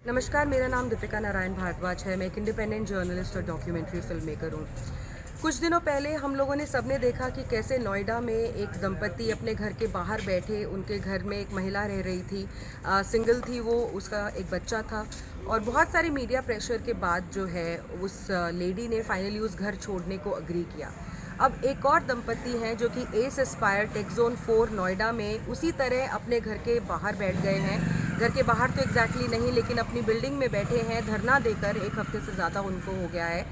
नमस्कार, मेरा नाम दीपिका नारायण भारद्वाज है। मैं एक इंडिपेंडेंट जर्नलिस्ट और डॉक्यूमेंट्री फिल्म मेकर हूँ। कुछ दिनों पहले हम लोगों ने सबने देखा कि कैसे नोएडा में एक दंपति अपने घर के बाहर बैठे, उनके घर में एक महिला रह रही थी, सिंगल थी वो, उसका एक बच्चा था और बहुत सारे मीडिया प्रेशर के बाद जो है उस लेडी ने फाइनली उस घर छोड़ने को अग्री किया। अब एक और दंपति हैं जो कि S Aspire take zone 4 Noida में उसी तरह अपने घर के बाहर बैठ गए हैं। घर के बाहर तो एग्जैक्टली नहीं, लेकिन अपनी बिल्डिंग में बैठे हैं धरना देकर। एक हफ्ते से ज़्यादा उनको हो गया है।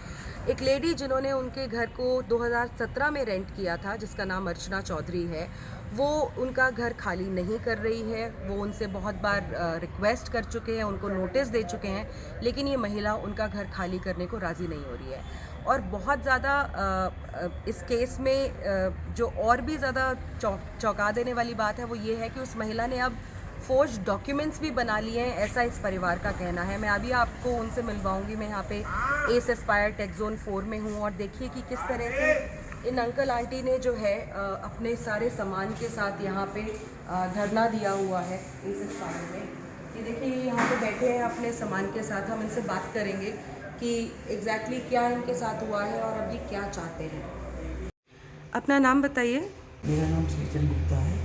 एक लेडी जिन्होंने उनके घर को 2017 में रेंट किया था, जिसका नाम अर्चना चौधरी है, वो उनका घर खाली नहीं कर रही है। वो उनसे बहुत बार रिक्वेस्ट कर चुके हैं, उनको नोटिस दे चुके हैं, लेकिन ये महिला उनका घर खाली करने को राज़ी नहीं हो रही है। और बहुत ज़्यादा इस केस में जो और भी ज़्यादा चौंका देने वाली बात है वो ये है कि उस महिला ने अब फोर्ज डॉक्यूमेंट्स भी बना लिए हैं, ऐसा इस परिवार का कहना है। मैं अभी आपको उनसे मिलवाऊंगी। मैं यहाँ पे एस एस्पायर टेक जोन 4 में हूँ और देखिए कि किस तरह से इन अंकल आंटी ने जो है अपने सारे सामान के साथ यहाँ पे धरना दिया हुआ है एस एस्पायर में। ये देखिए, ये यहाँ पे बैठे हैं अपने सामान के साथ। हम इनसे बात करेंगे कि एग्जैक्टली क्या इनके साथ हुआ है और अभी क्या चाहते हैं। अपना नाम बताइए। मेरा नाम श्रीचंद गुप्ता है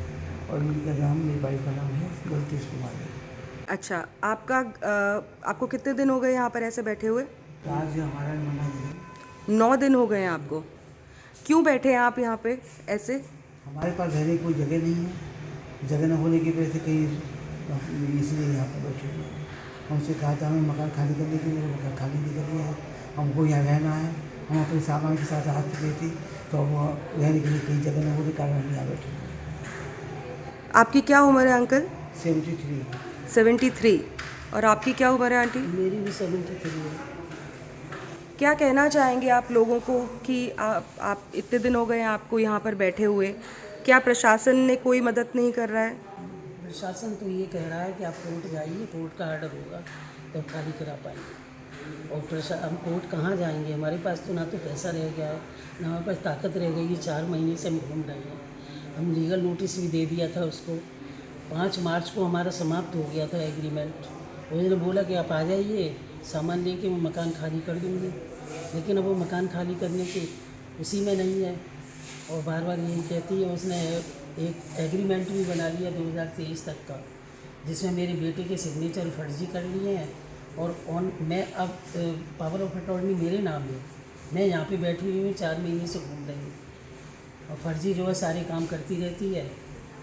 और उनका नाम, मेरी वाइफ का नाम है गलतेश कुमारी। अच्छा, आपको कितने दिन हो गए यहाँ पर ऐसे बैठे हुए? तो आज हमारा 9 दिन। 9 दिन हो गए हैं आपको। क्यों बैठे हैं आप यहाँ पे ऐसे? हमारे पास रहने की कोई जगह नहीं है। जगह न होने की वजह से कहीं इसलिए यहाँ पर बैठे हुए हैं। हमसे कहा था हमें मकान खाली करने के लिए, मकान खाली नहीं कर दिया है। हमको यहाँ रहना है। हम अपने सामान के साथ हाथ गए थे, तो वो रहने के लिए कहीं जगह न होने के कारण हम यहाँ बैठे हुए हैं। आपकी क्या उम्र है अंकल? 73। 73। और आपकी क्या उम्र है आंटी? मेरी भी 73 है। क्या कहना चाहेंगे आप लोगों को कि आप इतने दिन हो गए हैं आपको यहाँ पर बैठे हुए, क्या प्रशासन ने कोई मदद नहीं कर रहा है? प्रशासन तो ये कह रहा है कि आप कोर्ट जाइए, कोर्ट का आर्डर होगा तो खाली करा पाएंगे। और हम कोर्ट कहाँ जाएंगे? हमारे पास तो ना तो पैसा रह गया है, ना हमारे पास ताकत रह गई है। 4 महीने से हम घूम रहे हैं। हम लीगल नोटिस भी दे दिया था उसको। 5 मार्च को हमारा समाप्त हो गया था एग्रीमेंट। उसने बोला कि आप आ जाइए, सामान लेके मैं मकान खाली कर दूँगी, लेकिन अब वो मकान खाली करने के उसी में नहीं है और बार बार यही कहती है। उसने एक एग्रीमेंट भी बना लिया 2023 तक का, जिसमें मेरे बेटे के सिग्नेचर फर्जी कर लिए हैं और मैं अब पावर ऑफ अटॉर्नी मेरे नाम है। मैं यहाँ पे बैठी हुई हूँ, 4 महीने से घूम रही हूँ और फर्जी जो है सारे काम करती रहती है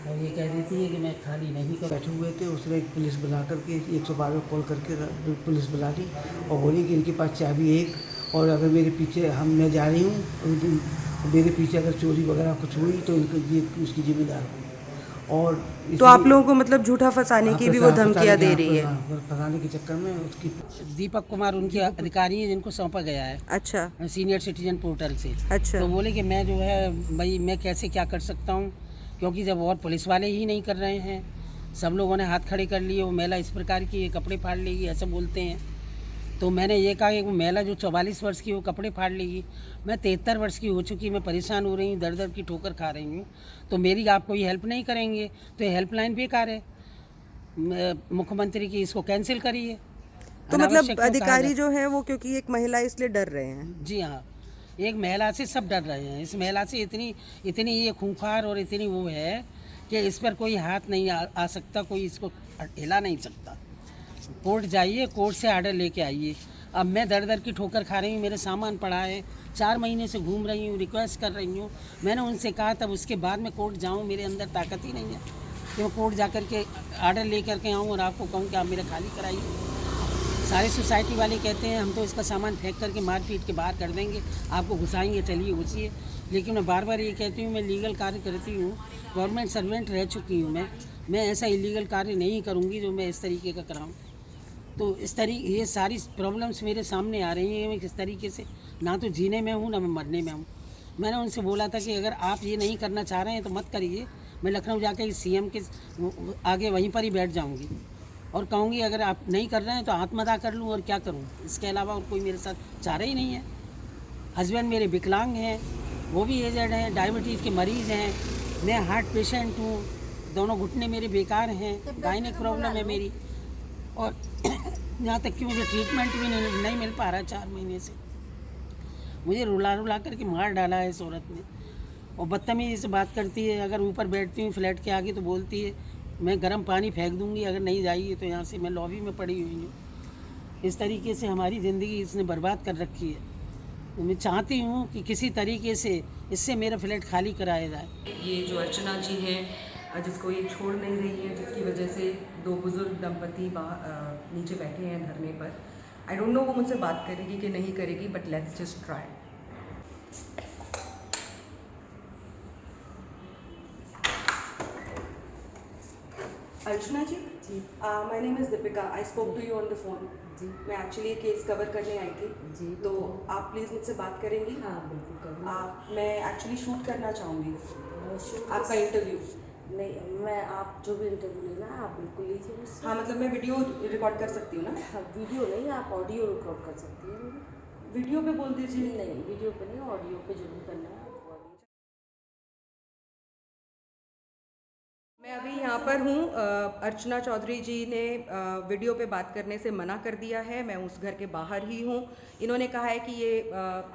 और ये कह देती है कि मैं खाली नहीं कर। बैठे हुए थे, उसने एक पुलिस बुला करके 112 कॉल करके पुलिस बुला ली और बोली कि इनके पास चाबी एक, और अगर मेरे पीछे मैं जा रही हूँ, मेरे पीछे अगर चोरी वगैरह कुछ हुई तो इनको ये उसकी जिम्मेदार होगी। और तो आप लोगों को मतलब झूठा फंसाने की भी वो धमकियाँ दे रही है? फंसाने के चक्कर में उसकी। दीपक कुमार उनके अधिकारी हैं जिनको सौंपा गया है। अच्छा। सीनियर सिटीजन पोर्टल से। अच्छा। तो बोले कि मैं जो है भाई मैं कैसे क्या कर सकता हूँ, क्योंकि जब और पुलिस वाले ही नहीं कर रहे हैं, सब लोगों ने हाथ खड़े कर लिए। वो महिला इस प्रकार की, ये कपड़े फाड़ लेगी ऐसा बोलते हैं। तो मैंने ये कहा कि वो महिला जो 44 वर्ष की वो कपड़े फाड़ लेगी। मैं 73 वर्ष की हो चुकी, मैं परेशान हो रही हूँ, दर दर की ठोकर खा रही हूँ, तो मेरी आप कोई हेल्प नहीं करेंगे तो ये हेल्पलाइन बेकार है। मुख्यमंत्री की इसको कैंसिल करिए। तो मतलब अधिकारी जो है वो, क्योंकि एक महिला इसलिए डर रहे हैं? जी हाँ, एक महिला से सब डर रहे हैं। इस महिला से इतनी ये खूंखार और इतनी वो है कि इस पर कोई हाथ नहीं आ सकता, कोई इसको हिला नहीं सकता। कोर्ट जाइए, कोर्ट से आर्डर लेके आइए। अब मैं दर दर की ठोकर खा रही हूँ, मेरे सामान पड़ा है, 4 महीने से घूम रही हूँ, रिक्वेस्ट कर रही हूँ। मैंने उनसे कहा तब उसके बाद में कोर्ट जाऊँ, मेरे अंदर ताकत ही नहीं है कि मैं कोर्ट जा कर के आर्डर ले करके आऊँ और आपको कहूँ कि आप मेरा खाली कराइए। सारी सोसाइटी वाले कहते हैं हम तो इसका सामान फेंक करके मार पीट के बाहर कर देंगे, आपको घुसाएंगे, चलिए घुसिए। लेकिन मैं बार बार ये कहती हूँ मैं लीगल कार्य करती हूँ, गवर्नमेंट सर्वेंट रह चुकी हूँ मैं ऐसा इलीगल कार्य नहीं करूँगी जो मैं इस तरीके का कराऊँ। तो इस तरीके ये सारी प्रॉब्लम्स मेरे सामने आ रही हैं। मैं किस तरीके से, ना तो जीने में हूँ ना मैं मरने में हूँ। मैंने उनसे बोला था कि अगर आप ये नहीं करना चाह रहे हैं तो मत करिए। मैं लखनऊ जाकर सीएम के आगे वहीं पर ही बैठ जाऊँगी और कहूँगी अगर आप नहीं कर रहे हैं तो आत्मदाह कर लूँ और क्या करूँ। इसके अलावा और कोई मेरे साथ चाह रहा ही नहीं है। हस्बैंड मेरे विकलांग हैं, वो भी एजेड हैं, डायबिटीज़ के मरीज़ हैं, मैं हार्ट पेशेंट हूँ, दोनों घुटने मेरे बेकार हैं, गायनेक प्रॉब्लम है मेरी और यहाँ तक कि मुझे ट्रीटमेंट भी नहीं मिल पा रहा 4 महीने से। मुझे रुला रुला करके मार डाला है इस औरत ने, और बदतमीजी से बात करती है। अगर ऊपर बैठती हूँ फ्लैट के आगे तो बोलती है मैं गर्म पानी फेंक दूँगी अगर नहीं जाएगी तो यहाँ से। मैं लॉबी में पड़ी हुई हूँ। इस तरीके से हमारी ज़िंदगी इसने बर्बाद कर रखी है। तो मैं चाहती हूँ कि किसी तरीके से इससे मेरा फ्लैट खाली कराया जाए। ये जो अर्चना जी हैं जिसको ये छोड़ नहीं रही है, जिसकी वजह से 2 बुजुर्ग दंपति नीचे बैठे हैं धरने पर। आई डोंट नो वो मुझसे बात करेगी कि नहीं करेगी, but let's just try. Archana ji, my name is Deepika. I spoke to you on the phone. जी। मैं एक्चुअली ये केस कवर करने आई थी। जी, तो आप प्लीज़ मुझसे बात करेंगी? हाँ बिल्कुल करूँगी। मैं एक्चुअली शूट करना चाहूँगी शूट आपका इंटरव्यू। नहीं, मैं आप जो भी इंटरव्यू लेना है आप बिल्कुल लीजिए मुझसे। हाँ, मतलब मैं वीडियो रिकॉर्ड कर सकती हूँ ना? हाँ, वीडियो नहीं, आप ऑडियो रिकॉर्ड कर सकती हैं। वीडियो पे बोल दीजिए। नहीं, वीडियो पे नहीं, ऑडियो पे जरूर करना है। मैं अभी यहाँ पर हूँ। अर्चना चौधरी जी ने वीडियो पे बात करने से मना कर दिया है। मैं उस घर के बाहर ही हूँ। इन्होंने कहा है कि ये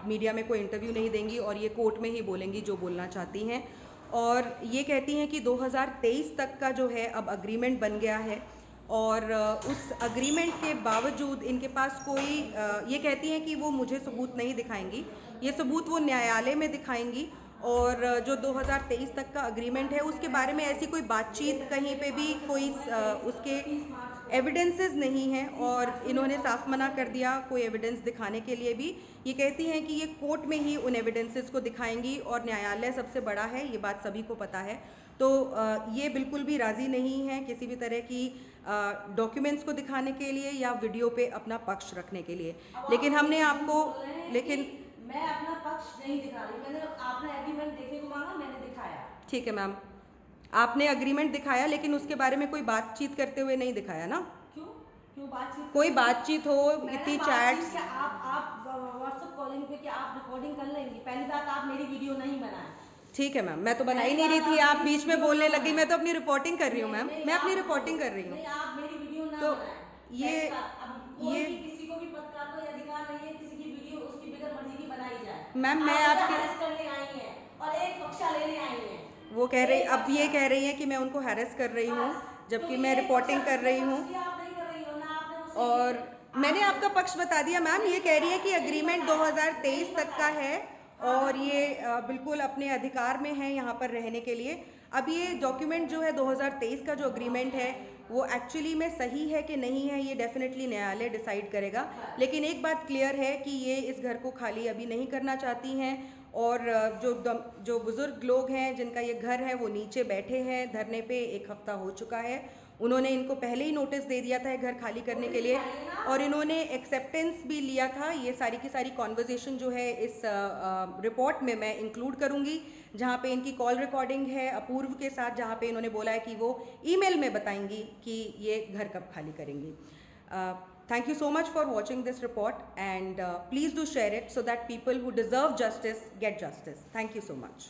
मीडिया में कोई इंटरव्यू नहीं देंगी और ये कोर्ट में ही बोलेंगी जो बोलना चाहती हैं। और ये कहती हैं कि 2023 तक का जो है अब अग्रीमेंट बन गया है, और उस अग्रीमेंट के बावजूद इनके पास कोई ये कहती हैं कि वो मुझे सबूत नहीं दिखाएंगी। ये सबूत वो न्यायालय में दिखाएंगी। और जो 2023 तक का अग्रीमेंट है उसके बारे में ऐसी कोई बातचीत कहीं पे भी कोई उसके एविडेंसेस नहीं हैं, और इन्होंने साफ मना कर दिया कोई एविडेंस दिखाने के लिए भी। ये कहती हैं कि ये कोर्ट में ही उन एविडेंसेस को दिखाएंगी, और न्यायालय सबसे बड़ा है, ये बात सभी को पता है। तो ये बिल्कुल भी राज़ी नहीं है किसी भी तरह की डॉक्यूमेंट्स को दिखाने के लिए या वीडियो पे अपना पक्ष रखने के लिए। लेकिन हमने आपको मैं अपना पक्ष नहीं दिखा रही। मैंने आपने एग्रीमेंट देखने को मांगा, मैंने दिखाया। ठीक है मैम, आपने अग्रीमेंट दिखाया लेकिन उसके बारे में कोई बातचीत करते हुए नहीं दिखाया ना? क्यों बातचीत? कोई बातचीत हो, इतनी चैट्स। आप व्हाट्सएप कॉलिंग पे कि आप रिकॉर्डिंग कर लेंगी। पहली बात, आप मेरी वीडियो नहीं बनाए। ठीक है मैम, मैं तो बना ही नहीं रही थी, आप बीच में बोलने लगी। मैं तो अपनी रिपोर्टिंग कर रही हूँ मैम, मैं अपनी रिपोर्टिंग कर रही हूँ। नहीं, आप मेरी वीडियो ना तो बनाएं। ये किसी को भी पत्रकार को ये अधिकार नहीं है किसी की वीडियो उसकी बगैर मर्जी की बनाई जाए। मैम, मैं आप आपके हैरेस करने आई हैं और एक पक्षा लेने आई हैं। वो कह रही, अब ये कह रही हैं कि मैं उनको हैरेस कर रही हूँ, जबकि मैं रिपोर्टिंग कर रही हूँ। और मैंने आपका पक्ष बता दिया मैम। ये कह रही है कि एग्रीमेंट 2023 तक का है और ये बिल्कुल अपने अधिकार में है यहाँ पर रहने के लिए। अब ये डॉक्यूमेंट जो है 2023 का जो एग्रीमेंट है वो एक्चुअली में सही है कि नहीं है, ये डेफिनेटली न्यायालय डिसाइड करेगा। लेकिन एक बात क्लियर है कि ये इस घर को खाली अभी नहीं करना चाहती हैं, और जो बुज़ुर्ग लोग हैं जिनका ये घर है वो नीचे बैठे हैं धरने पे। 1 हफ्ता हो चुका है। उन्होंने इनको पहले ही नोटिस दे दिया था घर खाली करने के लिए, और इन्होंने एक्सेप्टेंस भी लिया था। ये सारी की सारी कॉन्वर्जेशन जो है इस रिपोर्ट में मैं इंक्लूड करूँगी, जहाँ पे इनकी कॉल रिकॉर्डिंग है अपूर्व के साथ, जहाँ पे इन्होंने बोला है कि वो ईमेल में बताएंगी कि ये घर कब खाली करेंगी। Thank you so much for watching this report, and please do share it so that people who deserve justice get justice. Thank you so much.